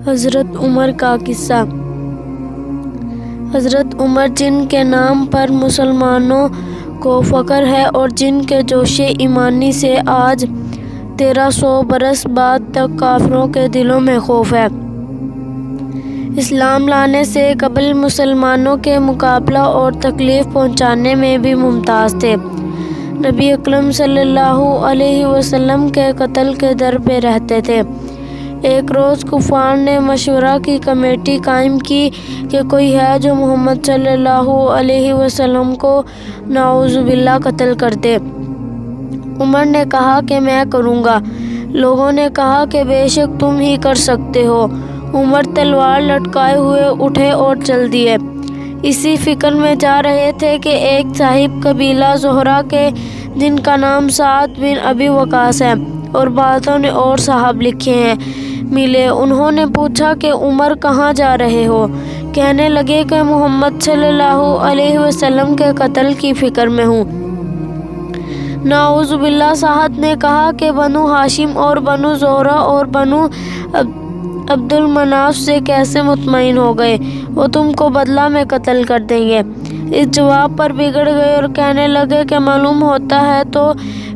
حضرت عمر کا قصہ۔ حضرت عمر جن کے نام پر مسلمانوں کو فخر ہے اور جن کے جوش ایمانی سے آج 1300 برس بعد تک کافروں کے دلوں میں خوف ہے، اسلام لانے سے قبل مسلمانوں کے مقابلہ اور تکلیف پہنچانے میں بھی ممتاز تھے، نبی اکرم صلی اللہ علیہ وسلم کے قتل کے در پہ رہتے تھے۔ ایک روز کفار نے مشورہ کی کمیٹی قائم کی کہ کوئی ہے جو محمد صلی اللہ علیہ وسلم کو نعوذ باللہ قتل کر دے۔ عمر نے کہا کہ میں کروں گا۔ لوگوں نے کہا کہ بے شک تم ہی کر سکتے ہو۔ عمر تلوار لٹکائے ہوئے اٹھے اور چل دیے۔ اسی فکر میں جا رہے تھے کہ ایک صاحب قبیلہ زہرہ کے جن کا نام سعد بن ابی وقاص ہے اور بعضوں نے اور صاحب لکھے ہیں ملے۔ انہوں نے پوچھا کہ عمر کہاں جا رہے ہو؟ کہنے لگے کہ محمد صلی اللہ علیہ وسلم کے قتل کی فکر میں ہوں۔ نعوذ باللہ۔ سعد نے کہا کہ بنو ہاشم اور بنو زہرہ اور بنو عبد المناف سے کیسے مطمئن ہو گئے؟ وہ تم کو بدلہ میں قتل کر دیں گے۔ اس جواب پر بگڑ گئے اور کہنے لگے کہ معلوم ہوتا ہے تو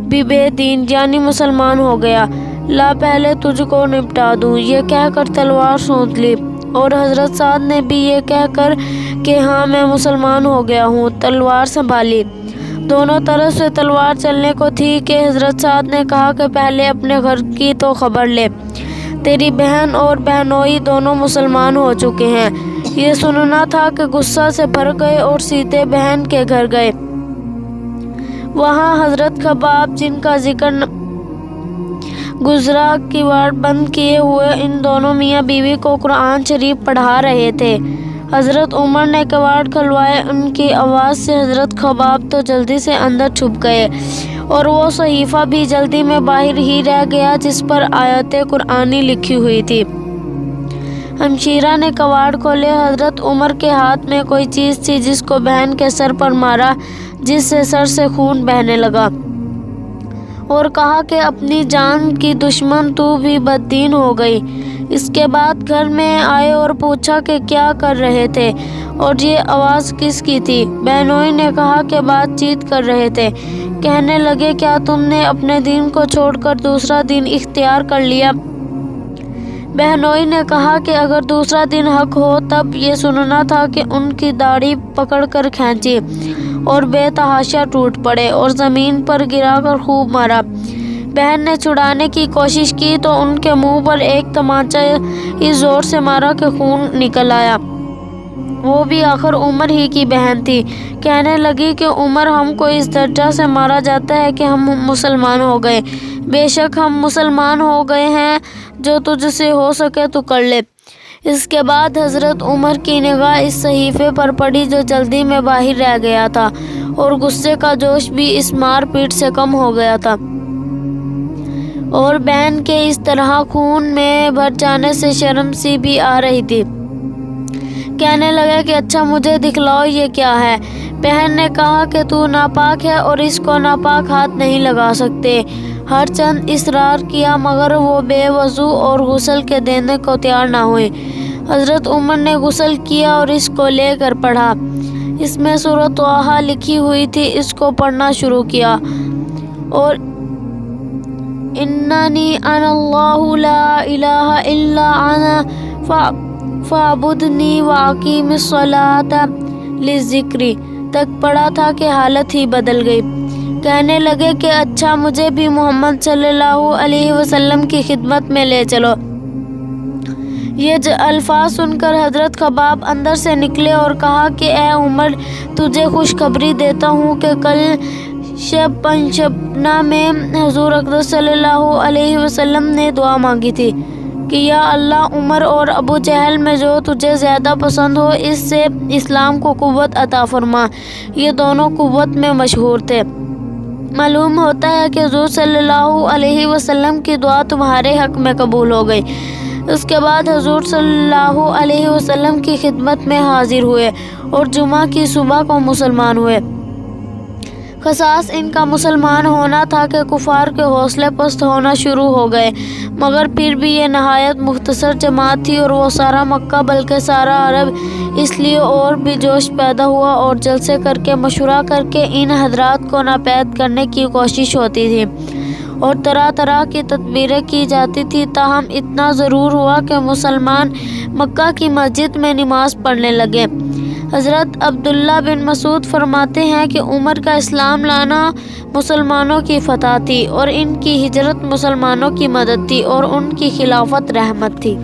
بھی بے دین یعنی مسلمان ہو گیا، لا پہلے تجھ کو نپٹا دوں۔ یہ کہہ کر تلوار سونت لی اور حضرت سعد نے بھی یہ کہہ کر کہ ہاں میں مسلمان ہو گیا ہوں تلوار سنبھالی۔ دونوں طرف سے تلوار چلنے کو تھی کہ حضرت سعد نے کہا کہ پہلے اپنے گھر کی تو خبر لے، تیری بہن اور بہنوئی دونوں مسلمان ہو چکے ہیں۔ یہ سننا تھا کہ غصہ سے بھر گئے اور سیدھے بہن کے گھر گئے۔ وہاں حضرت خباب جن کا ذکر گزرا کواڑ بند کیے ہوئے ان دونوں میاں بیوی کو قرآن شریف پڑھا رہے تھے۔ حضرت عمر نے کواڑ کھلوائے۔ ان کی آواز سے حضرت خباب تو جلدی سے اندر چھپ گئے اور وہ صحیفہ بھی جلدی میں باہر ہی رہ گیا جس پر آیت قرآنی لکھی ہوئی تھی۔ ہمشیرہ نے کواڑ کھولے۔ حضرت عمر کے ہاتھ میں کوئی چیز تھی جس کو بہن کے سر پر مارا، جس سے سر سے خون بہنے لگا، اور کہا کہ اپنی جان کی دشمن تو بھی بددین ہو گئی۔ اس کے بعد گھر میں آئے اور پوچھا کہ کیا کر رہے تھے اور یہ آواز کس کی تھی؟ بہنوئی نے کہا کہ بات چیت کر رہے تھے۔ کہنے لگے کیا تم نے اپنے دین کو چھوڑ کر دوسرا دین اختیار کر لیا؟ بہنوئی نے کہا کہ اگر دوسرا دین حق ہو تب یہ سننا تھا کہ ان کی داڑھی پکڑ کر کھینچی اور بے تحاشا ٹوٹ پڑے اور زمین پر گرا کر خوب مارا۔ بہن نے چھڑانے کی کوشش کی تو ان کے منہ پر ایک تمانچہ اس زور سے مارا کہ خون نکل آیا۔ وہ بھی آخر عمر ہی کی بہن تھی۔ کہنے لگی کہ عمر ہم کو اس درجہ سے مارا جاتا ہے کہ ہم مسلمان ہو گئے۔ بے شک ہم مسلمان ہو گئے ہیں، جو تجھ سے ہو سکے تو کر لے۔ اس کے بعد حضرت عمر کی نگاہ اس صحیفے پر پڑی جو جلدی میں باہر رہ گیا تھا اور غصے کا جوش بھی اس مار پیٹ سے کم ہو گیا تھا اور بہن کے اس طرح خون میں بھر جانے سے شرم سی بھی آ رہی تھی۔ کہنے لگے کہ اچھا مجھے دکھلاؤ یہ کیا ہے؟ بہن نے کہا کہ تو ناپاک ہے اور اس کو ناپاک ہاتھ نہیں لگا سکتے۔ ہر چند اصرار کیا مگر وہ بے وضو اور غسل کے دینے کو تیار نہ ہوئے۔ حضرت عمر نے غسل کیا اور اس کو لے کر پڑھا۔ اس میں سورۃ طٰہٰ لکھی ہوئی تھی۔ اس کو پڑھنا شروع کیا اور اننی انا اللہ لا الہ الا انا فاعبدنی واقیم الصلاۃ لذکری تک پڑھا تھا کہ حالت ہی بدل گئی۔ کہنے لگے کہ اچھا مجھے بھی محمد صلی اللہ علیہ وسلم کی خدمت میں لے چلو۔ یہ الفاظ سن کر حضرت خباب اندر سے نکلے اور کہا کہ اے عمر، تجھے خوشخبری دیتا ہوں کہ کل شب پنشبنا میں حضور اقدس صلی اللہ علیہ وسلم نے دعا مانگی تھی کہ یا اللہ عمر اور ابو جہل میں جو تجھے زیادہ پسند ہو اس سے اسلام کو قوت عطا فرما۔ یہ دونوں قوت میں مشہور تھے۔ معلوم ہوتا ہے کہ حضور صلی اللہ علیہ وسلم کی دعا تمہارے حق میں قبول ہو گئی۔ اس کے بعد حضور صلی اللہ علیہ وسلم کی خدمت میں حاضر ہوئے اور جمعہ کی صبح کو مسلمان ہوئے۔ خصاص ان کا مسلمان ہونا تھا کہ کفار کے حوصلے پست ہونا شروع ہو گئے، مگر پھر بھی یہ نہایت مختصر جماعت تھی اور وہ سارا مکہ بلکہ سارا عرب اس لیے اور بھی جوش پیدا ہوا اور جلسے کر کے مشورہ کر کے ان حضرات کو ناپید کرنے کی کوشش ہوتی تھی اور طرح طرح کی تدبیریں کی جاتی تھی۔ تاہم اتنا ضرور ہوا کہ مسلمان مکہ کی مسجد میں نماز پڑھنے لگے۔ حضرت عبداللہ بن مسعود فرماتے ہیں کہ عمر کا اسلام لانا مسلمانوں کی فتح تھی اور ان کی ہجرت مسلمانوں کی مدد تھی اور ان کی خلافت رحمت تھی۔